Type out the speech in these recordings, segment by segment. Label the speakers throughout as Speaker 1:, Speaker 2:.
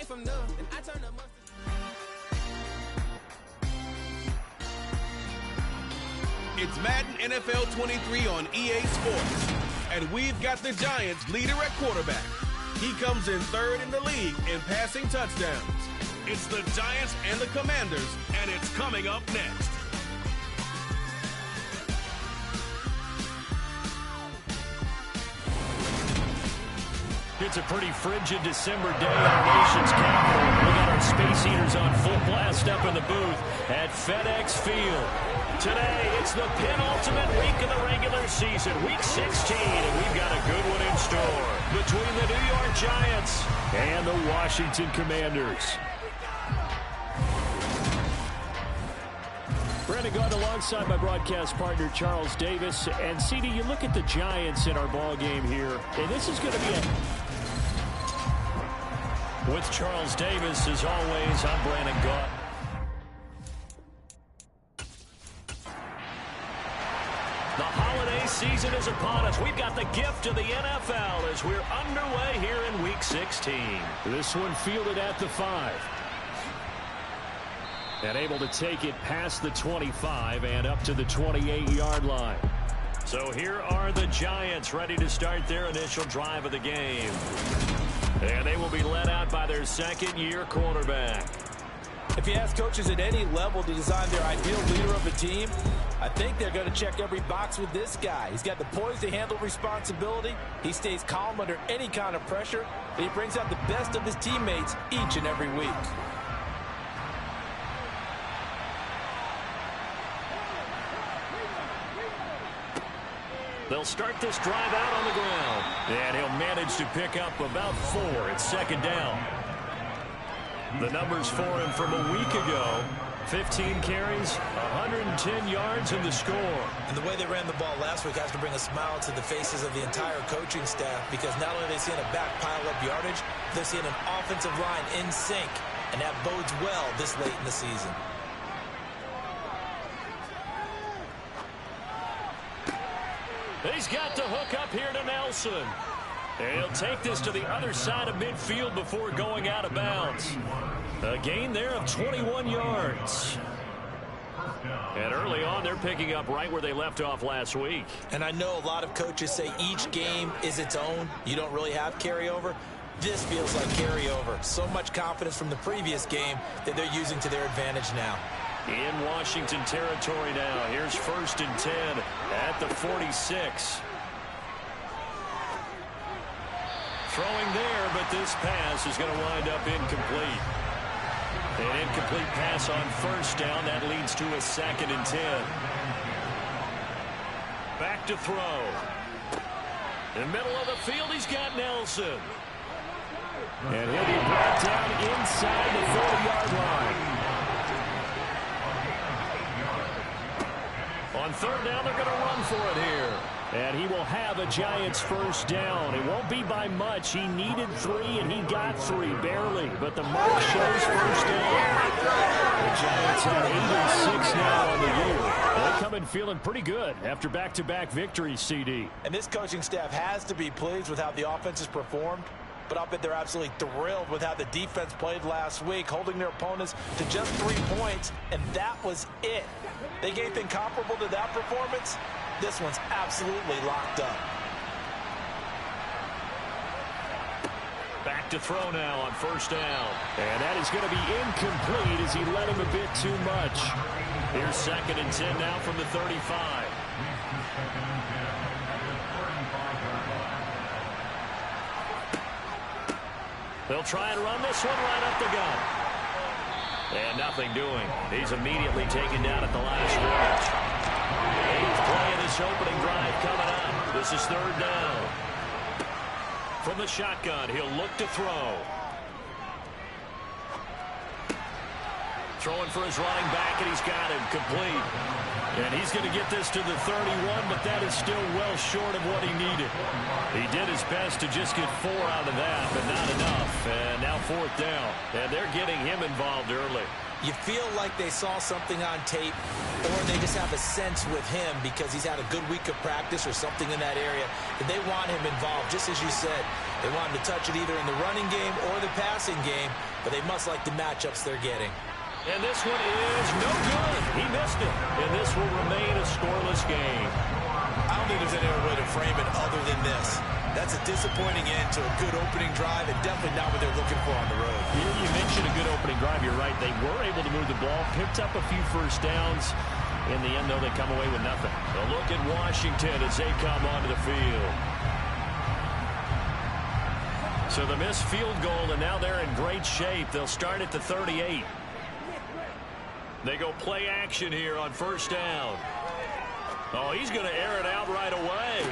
Speaker 1: from there, and I turn the mustard.
Speaker 2: It's Madden NFL 23 on EA Sports. And we've got the Giants leader at quarterback. He comes in third in the league in passing touchdowns. It's the Giants and the Commanders, and it's coming up next.
Speaker 3: It's a pretty frigid December day in our nation's capital. We got our Space Eaters on full blast up in the booth at FedEx Field. Today, it's the penultimate week of the regular season, Week 16, and we've got a good one in store between the New York Giants and the Washington Commanders. Brandon Gaunt alongside my broadcast partner, Charles Davis. And, CD, you look at the Giants in our ball game here, and this is going to be With Charles Davis, as always, I'm Brandon Gaunt. The holiday season is upon us. We've got the gift of the NFL as we're underway here in Week 16. This one fielded at the 5. And able to take it past the 25 and up to the 28-yard line. So here are the Giants ready to start their initial drive of the game. And they will be led out by their second-year quarterback.
Speaker 4: If you ask coaches at any level to design their ideal leader of a team, I think they're going to check every box with this guy. He's got the poise to handle responsibility. He stays calm under any kind of pressure. And he brings out the best of his teammates each and every week.
Speaker 3: They'll start this drive out on the ground. And he'll manage to pick up about 4 at second down. The numbers for him from a week ago. 15 carries, 110 yards in the score.
Speaker 4: And the way they ran the ball last week has to bring a smile to the faces of the entire coaching staff, because not only are they seeing a back pile up yardage, they're seeing an offensive line in sync. And that bodes well this late in the season.
Speaker 3: He's got the hook up here to Nelson. And he'll take this to the other side of midfield before going out of bounds. A gain there of 21 yards. And early on, they're picking up right where they left off last week.
Speaker 4: And I know a lot of coaches say each game is its own. You don't really have carryover. This feels like carryover. So much confidence from the previous game that they're using to their advantage now.
Speaker 3: In Washington territory now. Here's 1st and 10 at the 46. Throwing there, but this pass is going to wind up incomplete. An incomplete pass on 1st down. That leads to a 2nd and 10. Back to throw. In the middle of the field, he's got Nelson. And he'll be brought down inside the 40-yard line. On 3rd down, they're going to run for it here. And he will have a Giants 1st down. It won't be by much. He needed 3, and he got 3, barely. But the mark shows 1st down. The Giants have 8 and 6 now on the year. They come in feeling pretty good after back-to-back victories, CD.
Speaker 4: And this coaching staff has to be pleased with how the offense has performed. But I'll bet they're absolutely thrilled with how the defense played last week, holding their opponents to just 3 points, and that was it. They gave anything comparable to that performance? This one's absolutely locked up.
Speaker 3: Back to throw now on 1st down. And that is going to be incomplete as he led him a bit too much. Here's 2nd and 10 now from the 35. They'll try and run this one right up the gut. And nothing doing. He's immediately taken down at the last stretch. 8th play of this opening drive coming up. This is 3rd down. From the shotgun, he'll look to throw. Throwing for his running back, and he's got him complete. And he's going to get this to the 31, but that is still well short of what he needed. He did his best to just get 4 out of that, but not enough. And now 4th down. And they're getting him involved early.
Speaker 4: You feel like they saw something on tape, or they just have a sense with him because he's had a good week of practice or something in that area, that they want him involved. Just as you said, They want him to touch it either in the running game or the passing game, but they must like the matchups they're getting.
Speaker 3: And this one is no good. He missed it. And this will remain a scoreless game.
Speaker 4: I don't think there's any other way to frame it other than this. That's a disappointing end to a good opening drive and definitely not what they're looking for on the road.
Speaker 3: You mentioned a good opening drive. You're right. They were able to move the ball, picked up a few first downs. In the end, though, they come away with nothing. So look at Washington as they come onto the field. So the missed field goal, and now they're in great shape. They'll start at the 38. They go play action here on first down. Oh, he's going to air it out right away.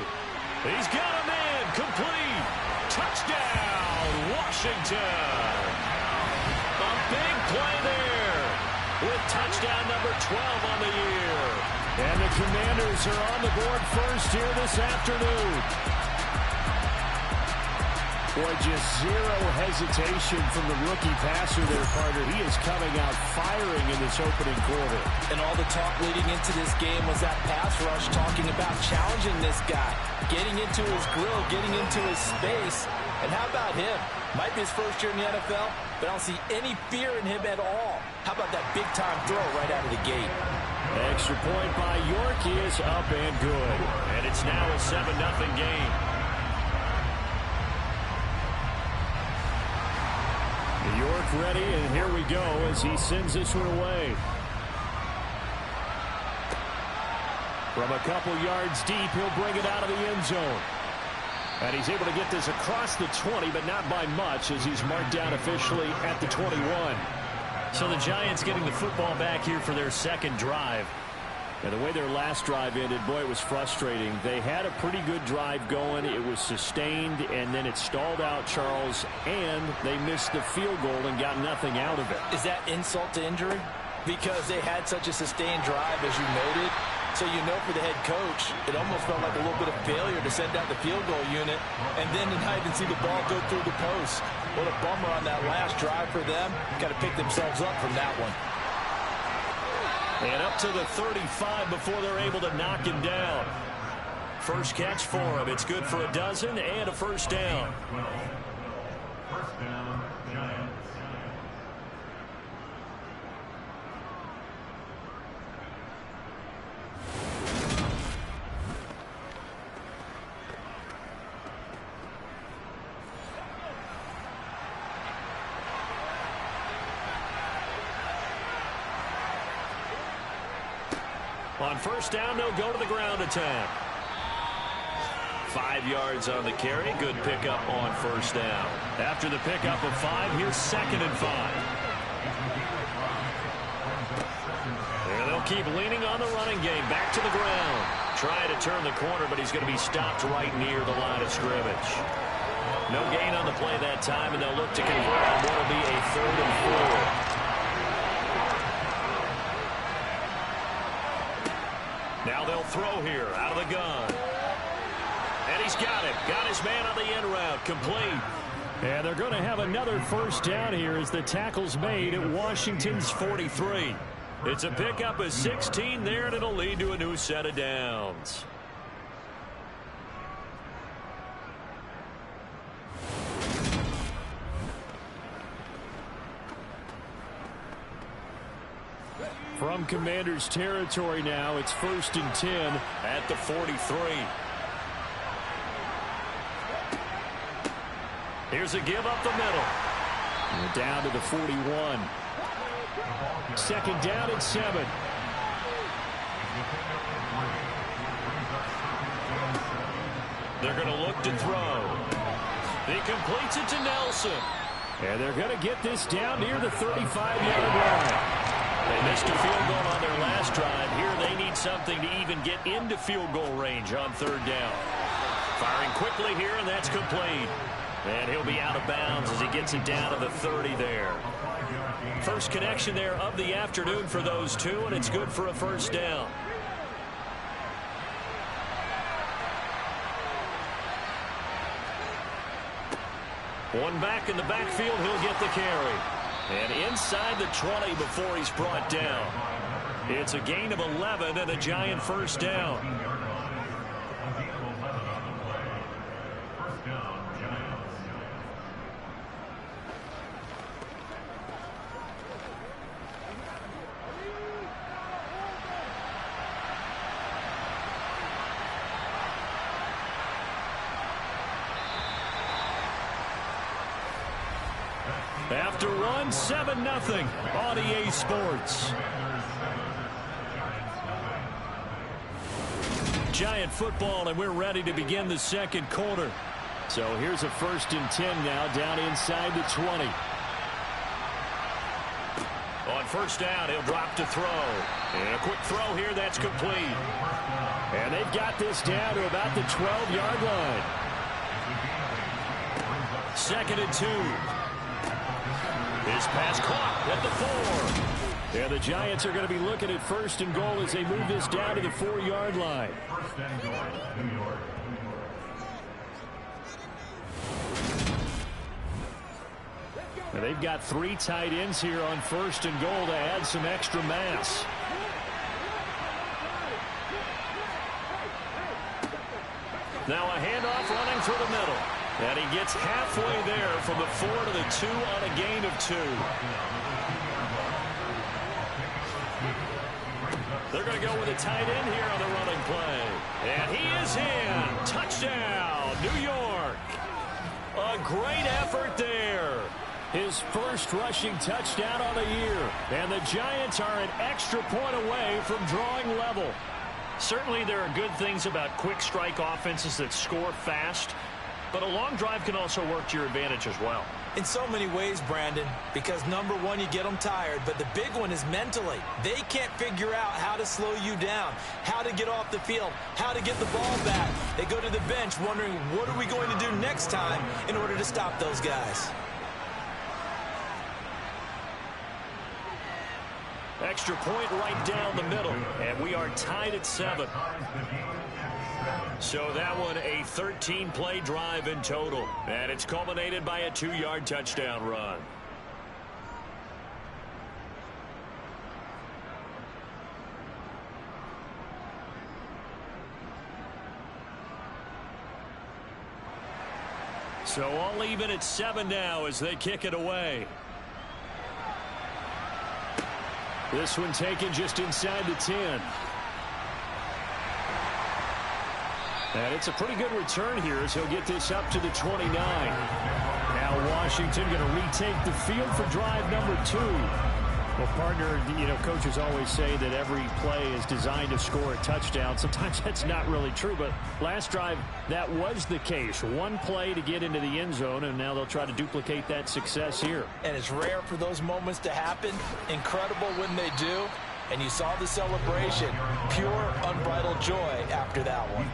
Speaker 3: He's got him in. Complete. Touchdown, Washington. A big play there with touchdown number 12 on the year. And the Commanders are on the board first here this afternoon. Boy, just zero hesitation from the rookie passer there, Carter. He is coming out firing in this opening quarter.
Speaker 4: And all the talk leading into this game was that pass rush, talking about challenging this guy, getting into his grill, getting into his space. And how about him? Might be his first year in the NFL, but I don't see any fear in him at all. How about that big-time throw right out of the gate?
Speaker 3: Extra point by York is up and good. And it's now a 7-0 game. York ready, and here we go as he sends this one away. From a couple yards deep, he'll bring it out of the end zone. And he's able to get this across the 20, but not by much, as he's marked down officially at the 21. So the Giants getting the football back here for their second drive. And the way their last drive ended, boy, it was frustrating. They had a pretty good drive going. It was sustained, and then it stalled out, Charles, and they missed the field goal and got nothing out of it.
Speaker 4: Is that insult to injury? Because they had such a sustained drive, as you noted. So you know for the head coach, it almost felt like a little bit of failure to send out the field goal unit, and then to not even see the ball go through the post. What a bummer on that last drive for them. Got to pick themselves up from that one.
Speaker 3: And up to the 35 before they're able to knock him down. First catch for him. It's good for a dozen and a first down.
Speaker 1: First down, Giants.
Speaker 3: On first down, they'll go to the ground attack. 5 yards on the carry. Good pickup on first down. After the pickup of 5, here's 2nd and 5. And they'll keep leaning on the running game. Back to the ground. Trying to turn the corner, but he's going to be stopped right near the line of scrimmage. No gain on the play that time, and they'll look to convert on what will be a 3rd and 4. Now they'll throw here out of the gun. And he's got it. Got his man on the end route. Complete. And they're going to have another first down here as the tackle's made at Washington's 43. It's a pickup of 16 there, and it'll lead to a new set of downs. From Commanders territory now, it's 1st and 10 at the 43. Here's a give up the middle. And down to the 41. 2nd down at 7. They're going to look to throw. He completes it to Nelson. And they're going to get this down near the 35-yard line. They missed a field goal on their last drive. Here they need something to even get into field goal range on 3rd down. Firing quickly here, and that's complete. And he'll be out of bounds as he gets it down to the 30 there. First connection there of the afternoon for those two, and it's good for a first down. One back in the backfield, he'll get the carry. And inside the 20 before he's brought down. It's a gain of 11 and a Giant first down. After one, 7-0 on EA Sports. Giant football, and we're ready to begin the second quarter. So here's a 1st and 10 now, down inside the 20. On 1st down, he'll drop to throw. And a quick throw here, that's complete. And they've got this down to about the 12-yard line. 2nd and 2. His pass caught at the 4. And the Giants are going to be looking at 1st and goal as they move this down to the 4-yard line.
Speaker 1: 1st and goal, New York.
Speaker 3: And they've got 3 tight ends here on 1st and goal to add some extra mass. Now a handoff running through the middle. And he gets halfway there from the 4 to the 2 on a gain of 2. They're going to go with a tight end here on the running play. And he is in. Touchdown, New York. A great effort there. His first rushing touchdown on the year. And the Giants are an extra point away from drawing level.
Speaker 5: Certainly there are good things about quick strike offenses that score fast, but a long drive can also work to your advantage as well.
Speaker 4: In so many ways, Brandon, because number one, you get them tired, but the big one is mentally. They can't figure out how to slow you down, how to get off the field, how to get the ball back. They go to the bench wondering, what are we going to do next time in order to stop those guys?
Speaker 3: Extra point right down the middle, and we are tied at 7. So that one a 13-play drive in total, and it's culminated by a 2-yard touchdown run. So all even at 7 now as they kick it away. This one taken just inside the 10. And it's a pretty good return here as he'll get this up to the 29. Now Washington going to retake the field for drive number 2. Well, partner, you know, coaches always say that every play is designed to score a touchdown. Sometimes that's not really true, but last drive, that was the case. One play to get into the end zone, and now they'll try to duplicate that success here.
Speaker 4: And it's rare for those moments to happen. Incredible when they do. And you saw the celebration. Pure, unbridled joy after that one.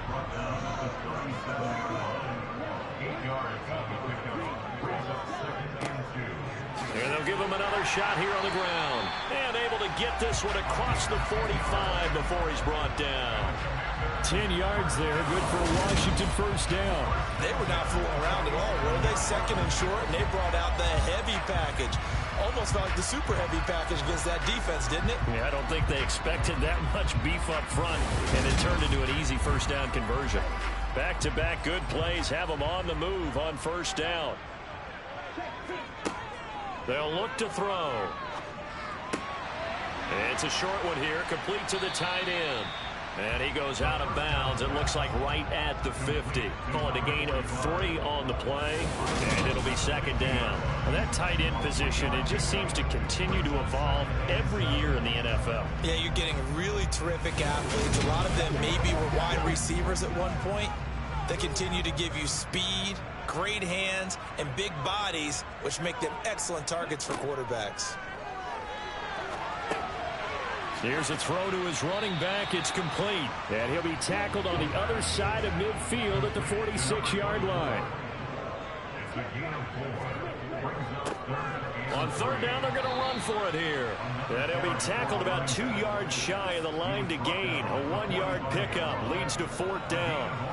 Speaker 3: And they'll give him another shot here on the ground. And able to get this one across the 45 before he's brought down. 10 yards there, good for a Washington 1st down.
Speaker 4: They were not fooling around at all, were they? 2nd and short, and they brought out the heavy package. Almost like the super heavy package against that defense, didn't it?
Speaker 3: Yeah, I don't think they expected that much beef up front, and it turned into an easy 1st down conversion. Back-to-back good plays have them on the move on 1st down. They'll look to throw. It's a short one here, complete to the tight end. And he goes out of bounds. It looks like right at the 50. Call it a gain of 3 on the play, and it'll be 2nd down. Well, that tight end position, it just seems to continue to evolve every year in the NFL.
Speaker 4: Yeah, you're getting really terrific athletes. A lot of them maybe were wide receivers at one point. They continue to give you speed, great hands, and big bodies, which make them excellent targets for quarterbacks.
Speaker 3: Here's a throw to his running back. It's complete. And he'll be tackled on the other side of midfield at the 46-yard line. On 3rd down, they're going to run for it here. And he'll be tackled about 2 yards shy of the line to gain. A 1-yard pickup leads to 4th down.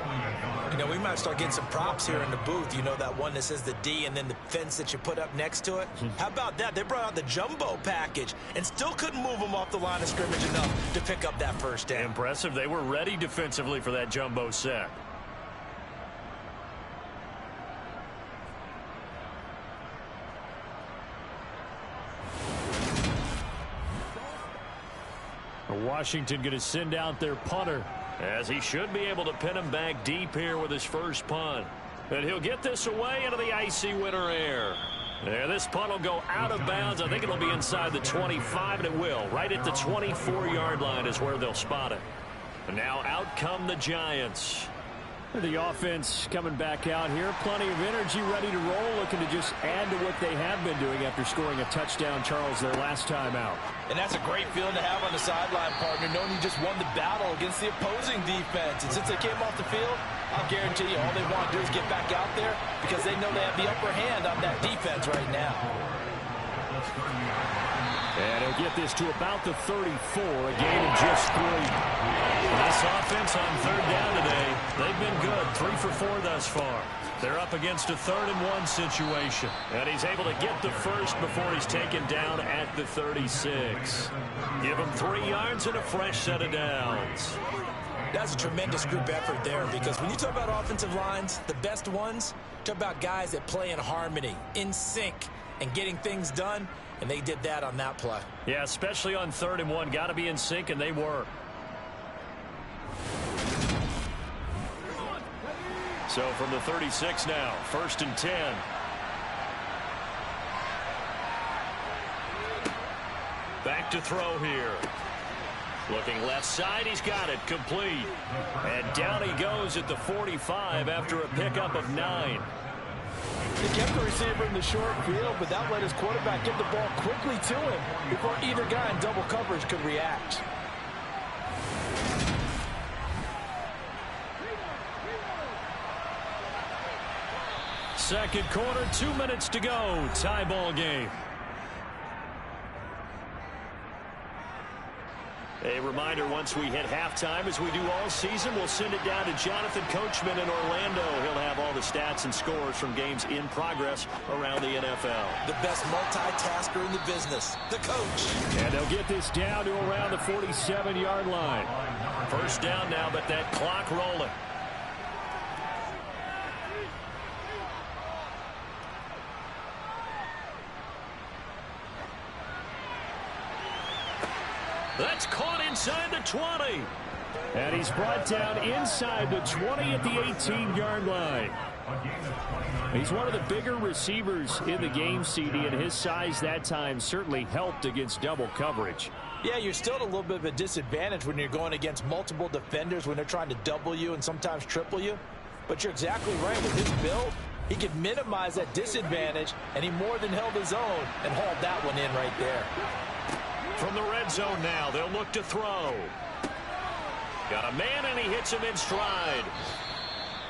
Speaker 4: You know, we might start getting some props here in the booth. You know, that one that says the D and then the fence that you put up next to it? How about that? They brought out the jumbo package and still couldn't move them off the line of scrimmage enough to pick up that 1st down.
Speaker 3: Impressive. They were ready defensively for that jumbo sack. Washington going to send out their punter, as he should be able to pin him back deep here with his first punt. And he'll get this away into the icy winter air.
Speaker 5: Yeah, this punt will go out of bounds. I think it'll be inside the 25, and it will. Right at the 24-yard line is where they'll spot it. And now out come the Giants. The offense coming back out here. Plenty of energy, ready to roll, looking to just add to what they have been doing after scoring a touchdown, Charles, their last time out.
Speaker 4: And that's a great feeling to have on the sideline, partner, knowing you just won the battle against the opposing defense. And since they came off the field, I'll guarantee you all they want to do is get back out there because they know they have the upper hand on that defense right now.
Speaker 5: And he'll get this to about the 34, a gain of just 3. This offense on third down today, they've been good, 3 for 4 thus far. They're up against a 3rd-and-1 situation. And he's able to get the first before he's taken down at the 36. Give him 3 yards and a fresh set of downs.
Speaker 4: That's a tremendous group effort there because when you talk about offensive lines, the best ones, talk about guys that play in harmony, in sync, and getting things done. And they did that on that play.
Speaker 5: Yeah, especially on 3rd and 1. Got to be in sync, and they were. So from the 36 now, 1st and 10. Back to throw here. Looking left side, he's got it, complete. And down he goes at the 45 after a pickup of 9.
Speaker 4: They kept the receiver in the short field, but that let his quarterback get the ball quickly to him before either guy in double coverage could react.
Speaker 5: Second quarter, 2 minutes to go. Tie ball game. A reminder, once we hit halftime, as we do all season, we'll send it down to Jonathan Coachman in Orlando. He'll have all the stats and scores from games in progress around the NFL.
Speaker 4: The best multitasker in the business, the coach.
Speaker 5: And they'll get this down to around the 47-yard line. First down now, but that clock rolling. That's caught inside the 20. And he's brought down inside the 20 at the 18-yard line. He's one of the bigger receivers in the game, CD, and his size that time certainly helped against double coverage.
Speaker 4: Yeah, you're still at a little bit of a disadvantage when you're going against multiple defenders when they're trying to double you and sometimes triple you. But you're exactly right. With his build, he could minimize that disadvantage, and he more than held his own and hauled that one in right there.
Speaker 5: From the red zone now, they'll look to throw. Got a man, and he hits him in stride.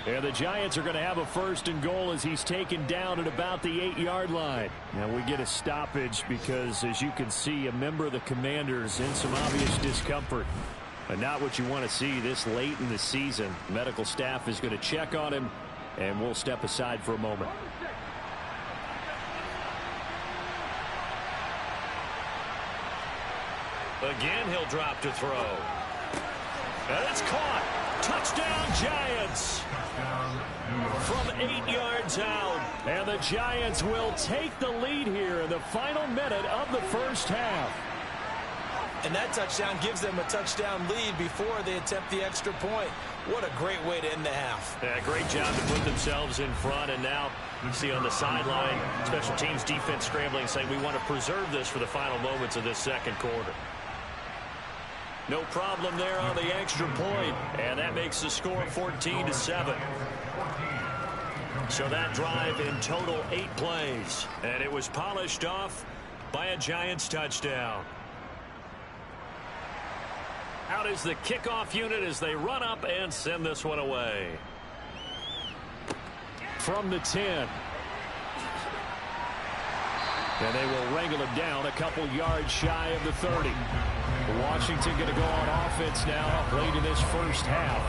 Speaker 5: And the Giants are going to have a 1st and goal as he's taken down at about the 8-yard line. Now we get a stoppage because, as you can see, a member of the Commanders in some obvious discomfort. And not what you want to see this late in the season. Medical staff is going to check on him, and we'll step aside for a moment. Again, he'll drop to throw. And it's caught. Touchdown, Giants. From 8 yards out. And the Giants will take the lead here in the final minute of the first half.
Speaker 4: And that touchdown gives them a touchdown lead before they attempt the extra point. What a great way to end the half.
Speaker 5: Yeah, great job to put themselves in front. And now you see on the sideline, special teams defense scrambling, saying we want to preserve this for the final moments of this second quarter. No problem there on the extra point. And that makes the score 14-7. So that drive in total 8 plays. And it was polished off by a Giants touchdown. Out is the kickoff unit as they run up and send this one away. From the 10. And they will wrangle him down a couple yards shy of the 30. Washington going to go on offense now late in this first half.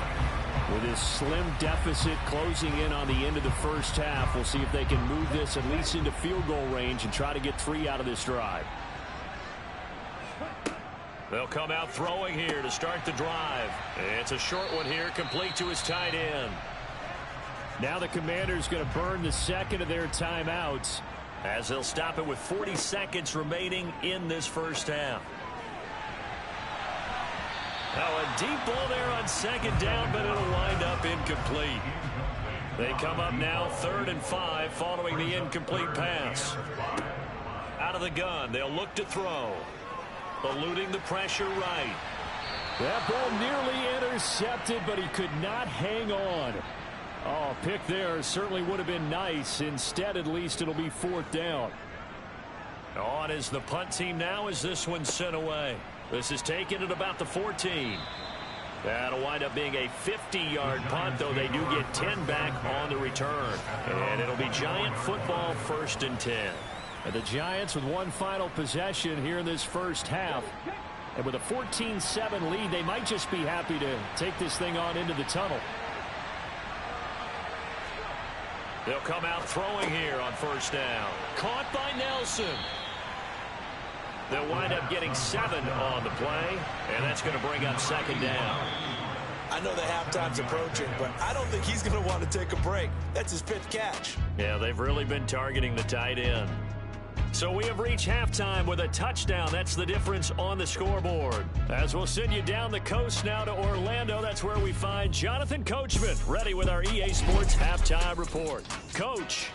Speaker 5: With his slim deficit closing in on the end of the first half, we'll see if they can move this at least into field goal range and try to get 3 out of this drive. They'll come out throwing here to start the drive. It's a short one here, complete to his tight end. Now the Commanders going to burn the second of their timeouts as they'll stop it with 40 seconds remaining in this first half. Now a deep ball there on second down, but it'll wind up incomplete. They come up now 3rd and 5 following the incomplete pass. Out of the gun, they'll look to throw. Eluding the pressure right.
Speaker 3: That ball nearly intercepted, but he could not hang on. Oh, pick there certainly would have been nice. Instead, at least it'll be 4th down.
Speaker 5: On is the punt team now as this one's sent away. This is taken at about the 14. That'll wind up being a 50-yard punt, though they do get 10 back on the return. And it'll be Giant football 1st and 10.
Speaker 3: And the Giants with one final possession here in this first half. And with a 14-7 lead, they might just be happy to take this thing on into the tunnel.
Speaker 5: They'll come out throwing here on 1st down. Caught by Nelson. They'll wind up getting 7 on the play, and that's going to bring up 2nd down.
Speaker 4: I know the halftime's approaching, but I don't think he's going to want to take a break. That's his 5th catch.
Speaker 5: Yeah, they've really been targeting the tight end. So we have reached halftime with a touchdown. That's the difference on the scoreboard. As we'll send you down the coast now to Orlando, that's where we find Jonathan Coachman, ready with our EA Sports Halftime Report. Coach.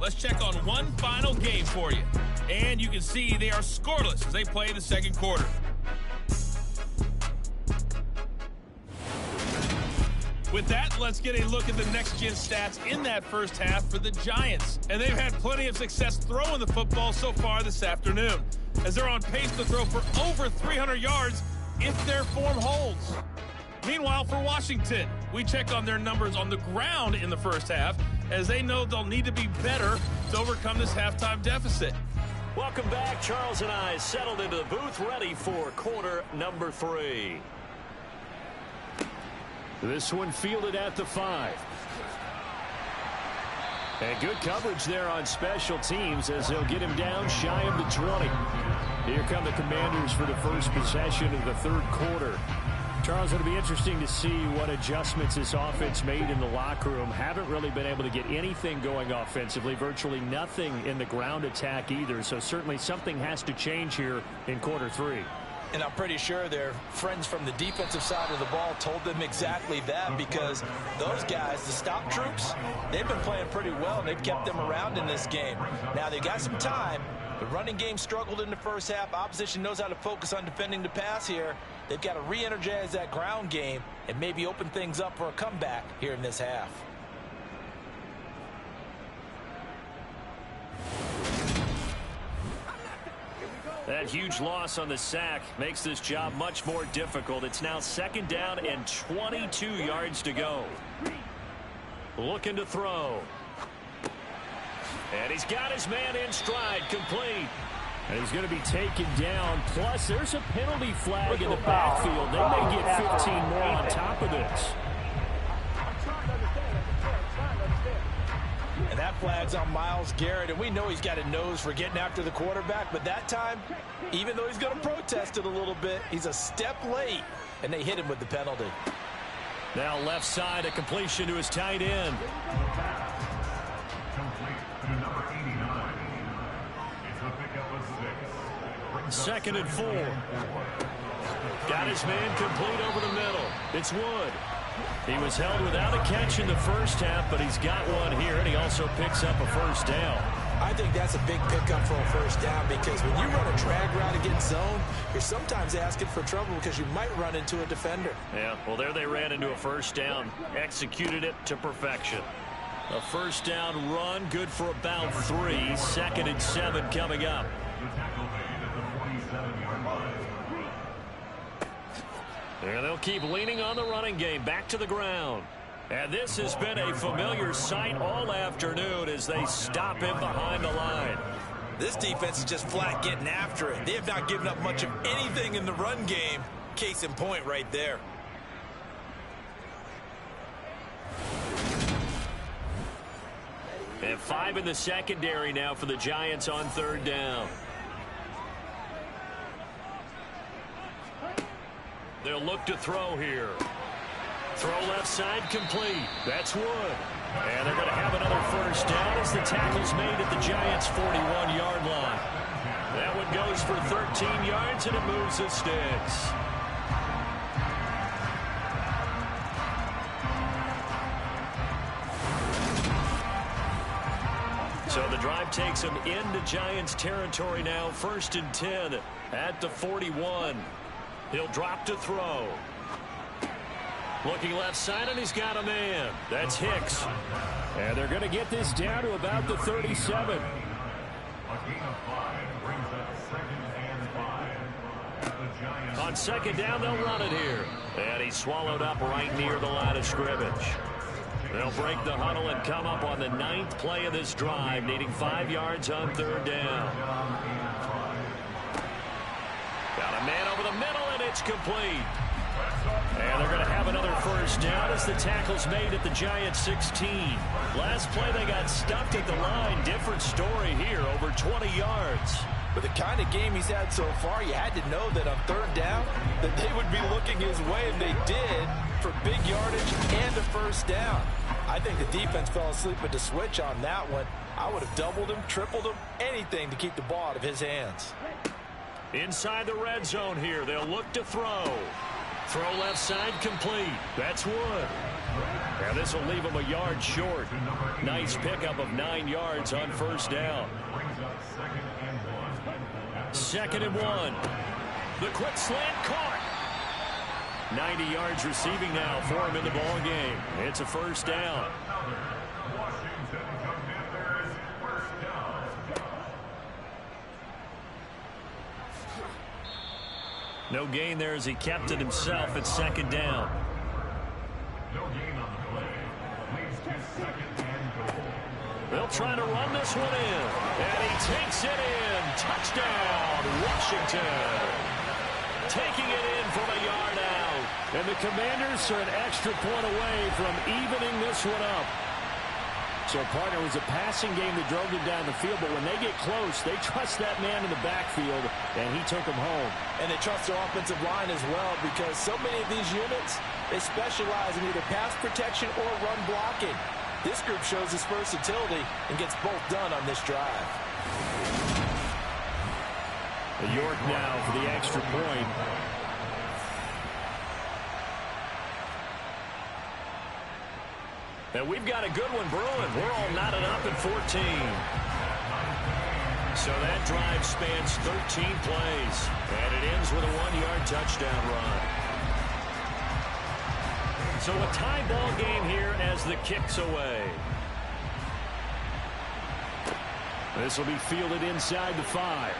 Speaker 2: Let's check on one final game for you. And you can see they are scoreless as they play the 2nd quarter. With that, let's get a look at the next-gen stats in that first half for the Giants. And they've had plenty of success throwing the football so far this afternoon, as they're on pace to throw for over 300 yards if their form holds. Meanwhile, for Washington, we check on their numbers on the ground in the first half, as they know they'll need to be better to overcome this halftime deficit.
Speaker 5: Welcome back. Charles and I settled into the booth, ready for quarter number 3.
Speaker 3: This one fielded at the 5. And good coverage there on special teams as they'll get him down shy of the 20. Here come the Commanders for the first possession of the 3rd quarter. Charles, it'll be interesting to see what adjustments this offense made in the locker room. Haven't really been able to get anything going offensively, virtually nothing in the ground attack either. So certainly something has to change here in quarter 3.
Speaker 4: And I'm pretty sure their friends from the defensive side of the ball told them exactly that, because those guys, the stop troops, they've been playing pretty well, and they've kept them around in this game. Now, they got some time. The running game struggled in the first half. Opposition knows how to focus on defending the pass here. They've got to re-energize that ground game and maybe open things up for a comeback here in this half.
Speaker 5: That huge loss on the sack makes this job much more difficult. It's now 2nd down and 22 yards to go. Looking to throw. And he's got his man in stride, complete.
Speaker 3: And he's going to be taken down. Plus, there's a penalty flag in the backfield. They may get 15 more on top of this.
Speaker 4: And that flag's on Myles Garrett, and we know he's got a nose for getting after the quarterback, but that time, even though he's going to protest it a little bit, he's a step late, and they hit him with the penalty.
Speaker 5: Now left side, a completion to his tight end.
Speaker 1: Complete to number 89. It's a pickup of 6.
Speaker 5: 2nd and 4. Got his man complete over the middle. It's Wood. He was held without a catch in the first half, but he's got one here, and he also picks up a 1st down.
Speaker 4: I think that's a big pickup for a 1st down, because when you run a drag route against zone, you're sometimes asking for trouble because you might run into a defender.
Speaker 5: Yeah, well, there they ran into a 1st down, executed it to perfection. A 1st down run, good for about 3. 2nd and 7 coming up.
Speaker 1: The tackle made at the 47-yard line.
Speaker 5: And they'll keep leaning on the running game, back to the ground. And this has been a familiar sight all afternoon as they stop him behind the line.
Speaker 4: This defense is just flat getting after it. They have not given up much of anything in the run game. Case in point right there.
Speaker 5: And 5 in the secondary now for the Giants on 3rd down. They'll look to throw here. Throw left side complete. That's Wood. And they're going to have another first down as the tackle's made at the Giants' 41-yard line. That one goes for 13 yards, and it moves the sticks. So the drive takes them into Giants territory now. 1st and 10 at the 41. He'll drop to throw. Looking left side, and he's got a man. That's Hicks. And they're going to get this down to about the 37.
Speaker 1: A gain of 5 brings up 2nd and 5. At the Giants.
Speaker 5: On 2nd down, they'll run it here. And he's swallowed up right near the line of scrimmage. They'll break the huddle and come up on the 9th play of this drive, needing 5 yards on 3rd down. Got a man over the middle, and it's complete. And they're going to have another first down as the tackle's made at the Giants' 16. Last play, they got stuffed at the line. Different story here, over 20 yards.
Speaker 4: With the kind of game he's had so far, you had to know that on 3rd down that they would be looking his way, and they did, for big yardage and a first down. I think the defense fell asleep at the switch on that one. I would have doubled him, tripled him, anything to keep the ball out of his hands.
Speaker 5: Inside the red zone here, they'll look to throw. Throw left side complete. That's Wood. And this will leave him a yard short. Nice pickup of 9 yards on 1st down. 2nd and 1. The quick slant caught. 90 yards receiving now for him in the ball game. It's a first down. No gain there as he kept it himself at 2nd down.
Speaker 1: No gain on the play. Leads to 2nd and goal.
Speaker 5: They'll try to run this one in. And he takes it in. Touchdown, Washington. Taking it in from a yard out. And the Commanders are an extra point away from evening this one up. So, partner, it was a passing game that drove them down the field, but when they get close, they trust that man in the backfield, and he took them home.
Speaker 4: And they trust their offensive line as well, because so many of these units, they specialize in either pass protection or run blocking. This group shows its versatility and gets both done on this drive.
Speaker 5: York now for the extra point. And we've got a good one brewing. We're all knotted up at 14. So that drive spans 13 plays. And it ends with a 1-yard touchdown run. So a tie ball game here as the kick's away. This will be fielded inside the 5.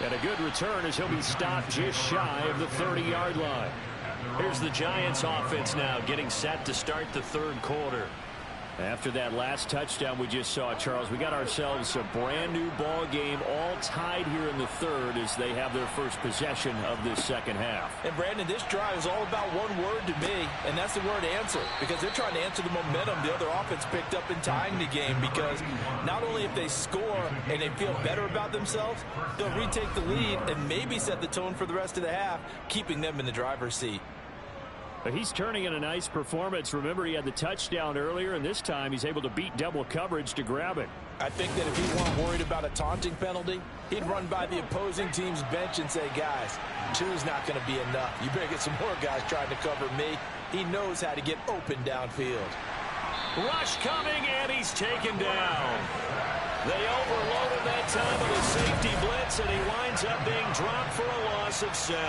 Speaker 5: And a good return as he'll be stopped just shy of the 30-yard line. Here's the Giants offense now getting set to start the 3rd quarter. After that last touchdown we just saw, Charles, we got ourselves a brand new ball game, all tied here in the 3rd as they have their first possession of this 2nd half.
Speaker 4: And Brandon, this drive is all about one word to me, and that's the word answer, because they're trying to answer the momentum the other offense picked up in tying the game, because not only if they score and they feel better about themselves, they'll retake the lead and maybe set the tone for the rest of the half, keeping them in the driver's seat.
Speaker 5: But he's turning in a nice performance. Remember, he had the touchdown earlier, and this time he's able to beat double coverage to grab it.
Speaker 4: I think that if he weren't worried about a taunting penalty, he'd run by the opposing team's bench and say, guys, 2's not going to be enough. You better get some more guys trying to cover me. He knows how to get open downfield.
Speaker 5: Rush coming, and he's taken down. They overload him that time with a safety blitz, and he winds up being dropped for a loss of 7.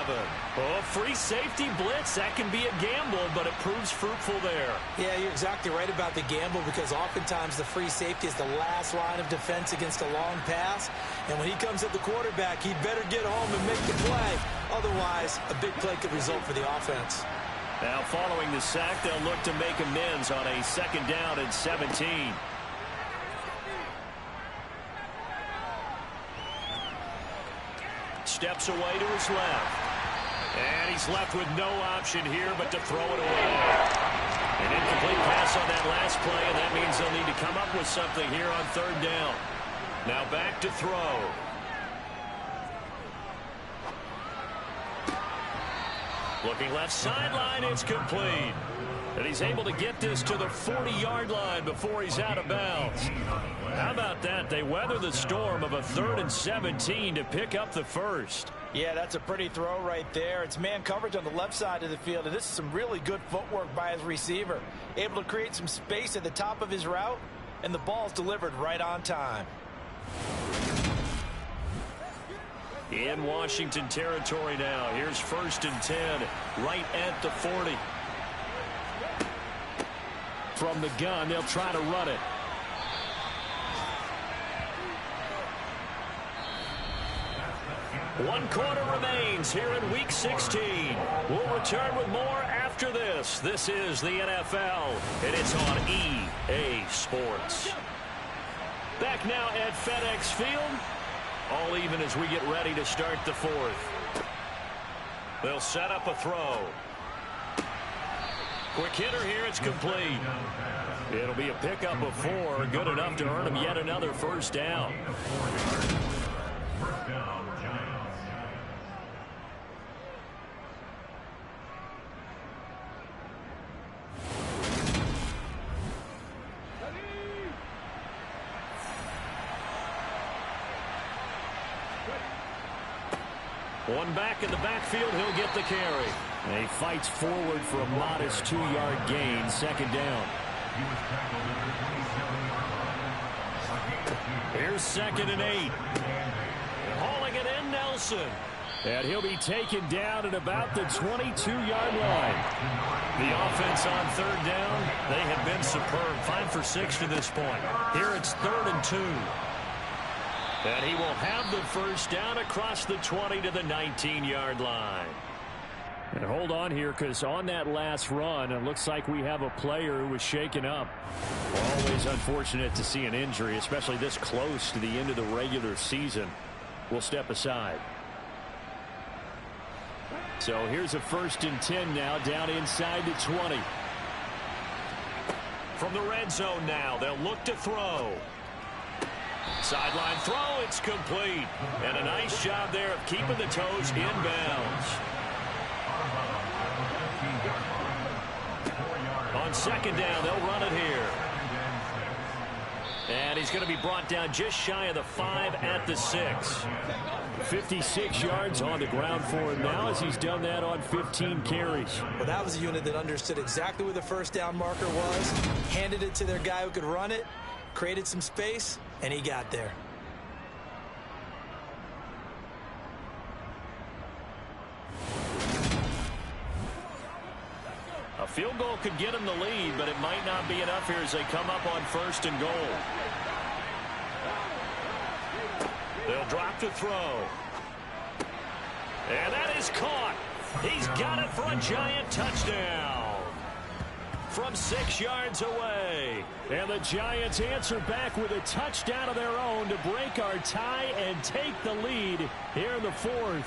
Speaker 5: Oh, free safety blitz, that can be a gamble, but it proves fruitful there.
Speaker 6: Yeah, you're exactly right about the gamble, because oftentimes the free safety is the last line of defense against a long pass. And when he comes at the quarterback, he'd better get home and make the play. Otherwise, a big play could result for the offense.
Speaker 5: Now, following the sack, they'll look to make amends on a 2nd down and 17. Steps away to his left. And he's left with no option here but to throw it away. An incomplete pass on that last play, and that means they'll need to come up with something here on 3rd down. Now back to throw. Looking left sideline, it's complete. And he's able to get this to the 40-yard line before he's out of bounds. How about that? They weather the storm of a 3rd and 17 to pick up the first.
Speaker 4: Yeah, that's a pretty throw right there. It's man coverage on the left side of the field, and this is some really good footwork by his receiver. Able to create some space at the top of his route, and the ball's delivered right on time.
Speaker 5: In Washington territory now. Here's 1st and 10, right at the 40. From the gun, they'll try to run it. One quarter remains here in Week 16. We'll return with more after this. This is the NFL, and it's on EA Sports. Back now at FedEx Field. All even as we get ready to start the 4th. They'll set up a throw. Quick hitter here, it's complete. It'll be a pickup of 4, good enough to earn him yet another first down.
Speaker 1: First down, Giants.
Speaker 5: One back in the backfield, he'll get the carry. And he fights forward for a modest 2-yard gain, 2nd down.
Speaker 1: He was tackled at the 27-yard line.
Speaker 5: Here's 2nd and 8. Hauling it in, Nelson. And he'll be taken down at about the 22-yard line. The offense on 3rd down, they have been superb. 5 for 6 to this point. Here it's 3rd and 2. And he will have the first down across the 20 to the 19-yard line. And hold on here, because on that last run, it looks like we have a player who was shaken up. Always unfortunate to see an injury, especially this close to the end of the regular season. We'll step aside. So here's a 1st and 10 now, down inside the 20. From the red zone now, they'll look to throw. Sideline throw, it's complete. And a nice job there of keeping the toes inbounds. On 2nd down, they'll run it here. And he's going to be brought down just shy of the 5 at the 6. 56 yards on the ground for him now as he's done that on 15 carries.
Speaker 6: Well, that was a unit that understood exactly where the first down marker was, handed it to their guy who could run it, created some space, and he got there.
Speaker 5: A field goal could get him the lead, but it might not be enough here as they come up on 1st and goal. They'll drop to throw. And that is caught. He's got it for a giant touchdown. From 6 yards away. And the Giants answer back with a touchdown of their own to break our tie and take the lead here in the 4th.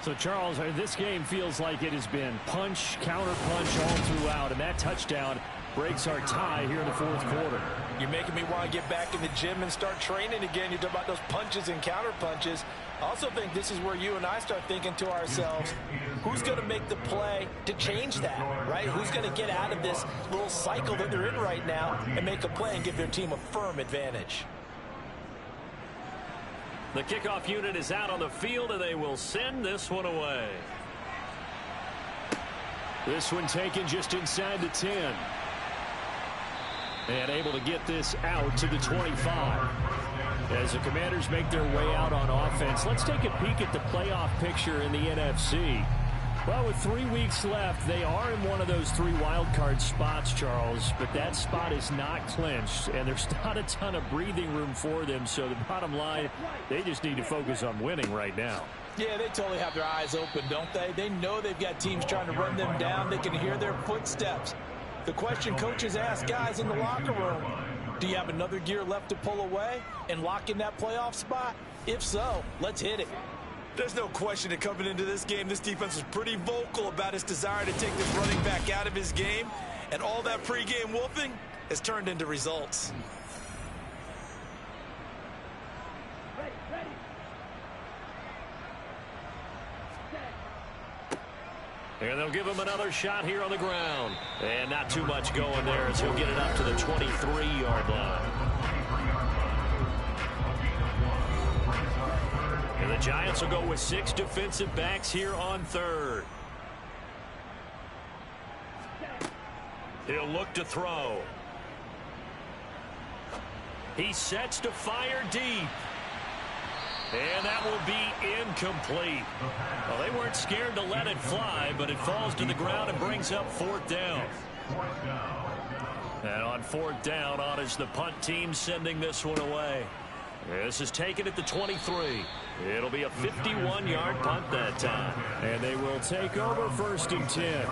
Speaker 5: So, Charles, this game feels like it has been punch, counter-punch all throughout, and that touchdown breaks our tie here in the 4th quarter.
Speaker 4: You're making me want to get back in the gym and start training again. You're talking about those punches and counter-punches. I also think this is where you and I start thinking to ourselves, who's going to make the play to change that, right? Who's going to get out of this little cycle that they're in right now and make a play and give their team a firm advantage?
Speaker 5: The kickoff unit is out on the field, and they will send this one away. This one taken just inside the 10. And able to get this out to the 25. As the Commanders make their way out on offense, let's take a peek at the playoff picture in the NFC. Well, with 3 weeks left, they are in one of those 3 wild card spots, Charles, but that spot is not clinched, and there's not a ton of breathing room for them, so the bottom line, they just need to focus on winning right now.
Speaker 4: Yeah, they totally have their eyes open, don't they? They know they've got teams trying to run them down. They can hear their footsteps. The question coaches ask guys in the locker room, do you have another gear left to pull away and lock in that playoff spot? If so, let's hit it. There's no question that coming into this game, this defense was pretty vocal about its desire to take this running back out of his game, and all that pregame wolfing has turned into results.
Speaker 5: And they'll give him another shot here on the ground. And not too much going there as he'll get it up to the 23-yard line. And the Giants will go with 6 defensive backs here on third. He'll look to throw. He sets to fire deep. And that will be incomplete. Well, they weren't scared to let it fly, but it falls to the ground and brings up 4th down. And on 4th down, on is the punt team sending this one away. This is taken at the 23. It'll be a 51-yard punt that time.
Speaker 3: And they will take over 1st and 10.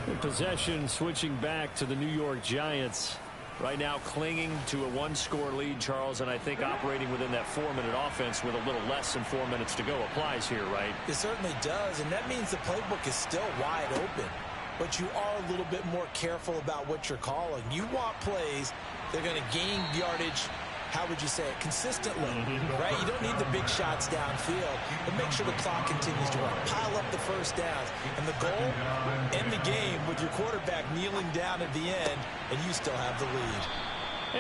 Speaker 3: The possession switching back to the New York Giants. Right now clinging to a 1-score lead, Charles, and I think operating within that 4-minute offense with a little less than 4 minutes to go applies here, right?
Speaker 6: It certainly does, and that means the playbook is still wide open. But you are a little bit more careful about what you're calling. You want plays that are going to gain yardage, how would you say it, consistently, right? You don't need the big shots downfield, but make sure the clock continues to run. Pile up the first downs. And the goal, end the game with your quarterback kneeling down at the end, and you still have the lead.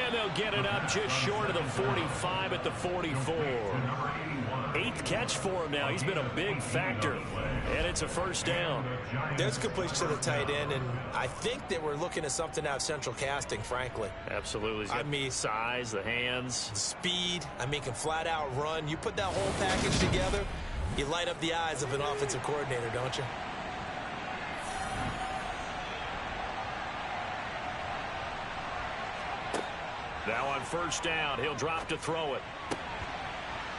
Speaker 5: And they'll get it up just short of the 45 at the 44. 8th catch for him now. He's been a big factor. And it's a 1st down.
Speaker 6: There's completion to the tight end, and I think that we're looking at something out of central casting, frankly.
Speaker 5: Absolutely.
Speaker 6: I mean,
Speaker 5: size, the hands.
Speaker 6: Speed. I mean, can flat out run. You put that whole package together, you light up the eyes of an offensive coordinator, don't you?
Speaker 5: Now on 1st down, he'll drop to throw it.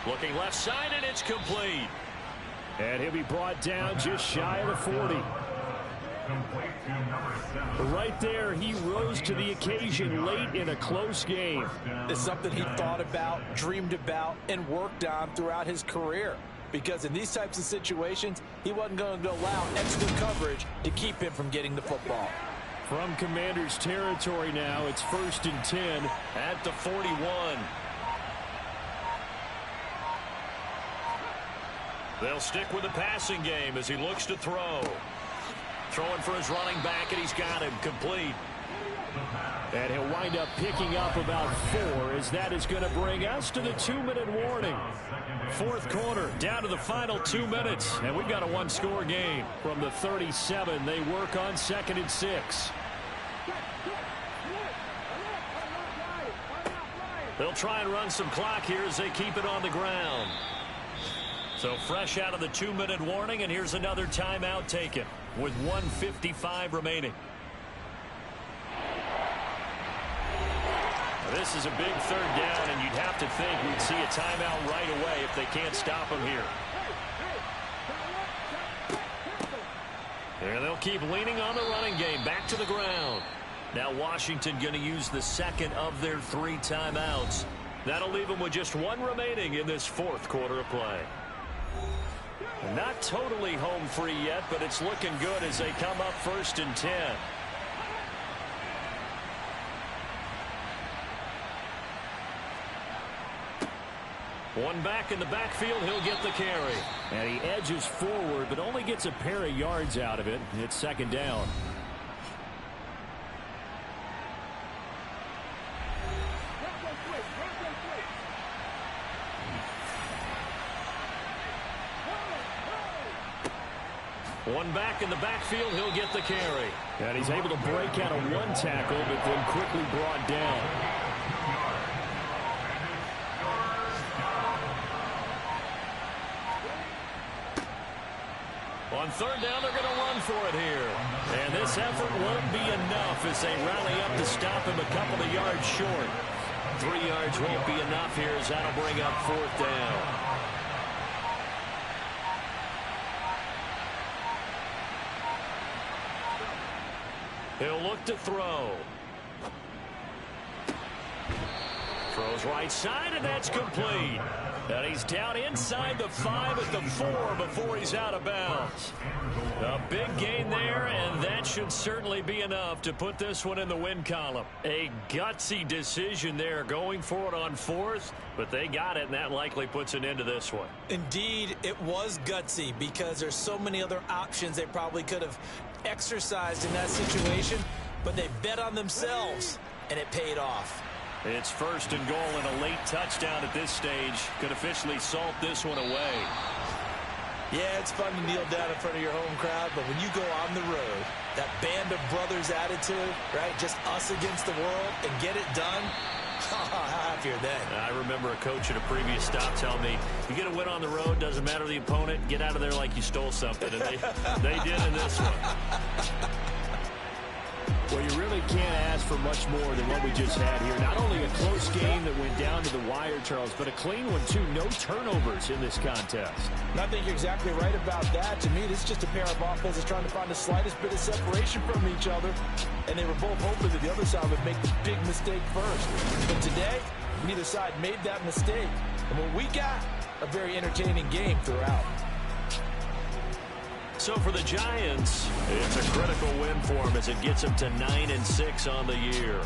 Speaker 5: Looking left side, and it's complete.
Speaker 3: And he'll be brought down just shy of the 40. Right there, he rose to the occasion late in a close game.
Speaker 6: It's something he thought about, dreamed about, and worked on throughout his career. Because in these types of situations, he wasn't going to allow extra coverage to keep him from getting the football.
Speaker 3: From Commander's territory now, it's 1st and 10
Speaker 5: at the 41. They'll stick with the passing game as he looks to throw. Throwing for his running back, and he's got him complete.
Speaker 3: And he'll wind up picking up about 4, as that is going to bring us to the 2-minute warning. 4th quarter, down to the final 2 minutes, and we've got a 1-score game. From the 37, they work on 2nd and 6.
Speaker 5: They'll try and run some clock here as they keep it on the ground. So fresh out of the 2-minute warning, and here's another timeout taken with 1:55 remaining. This is a big 3rd down, and you'd have to think we'd see a timeout right away if they can't stop him here. And they'll keep leaning on the running game. Back to the ground. Now Washington going to use the 2nd of their 3 timeouts. That'll leave them with just 1 remaining in this 4th quarter of play. Not totally home free yet, but it's looking good as they come up 1st and 10. One back in the backfield, he'll get the carry.
Speaker 3: And he edges forward, but only gets a pair of yards out of it. It's 2nd down.
Speaker 5: One back in the backfield, he'll get the carry.
Speaker 3: And he's able to break out of 1 tackle, but then quickly brought down.
Speaker 5: On 3rd down, they're going to run for it here. And this effort won't be enough as they rally up to stop him a couple of yards short. 3 yards won't be enough here as that'll bring up 4th down. He'll look to throw. Throws right side, and that's complete.
Speaker 3: And he's down inside the 5 at the 4 before he's out of bounds. A big gain there, and that should certainly be enough to put this one in the win column. A gutsy decision there going for it on 4th, but they got it, and that likely puts an end to this one.
Speaker 6: Indeed, it was gutsy because there's so many other options they probably could have exercised in that situation, but they bet on themselves, and it paid off.
Speaker 3: It's 1st and goal, and a late touchdown at this stage could officially salt this one away.
Speaker 6: Yeah, it's fun to kneel down in front of your home crowd, but when you go on the road, that band of brothers attitude, right, just us against the world, and get it done, how happier then.
Speaker 3: I remember a coach at a previous stop telling me, you get a win on the road, doesn't matter the opponent, get out of there like you stole something, and they did in this one. Well, you really can't ask for much more than what we just had here. Not only a close game that went down to the wire, Charles, but a clean one, too. No turnovers in this contest.
Speaker 6: And I think you're exactly right about that. To me, this is just a pair of offenses trying to find the slightest bit of separation from each other. And they were both hoping that the other side would make the big mistake first. But today, neither side made that mistake. And what we got, a very entertaining game throughout.
Speaker 3: So for the Giants, it's a critical win for them as it gets them to 9-6 on the year.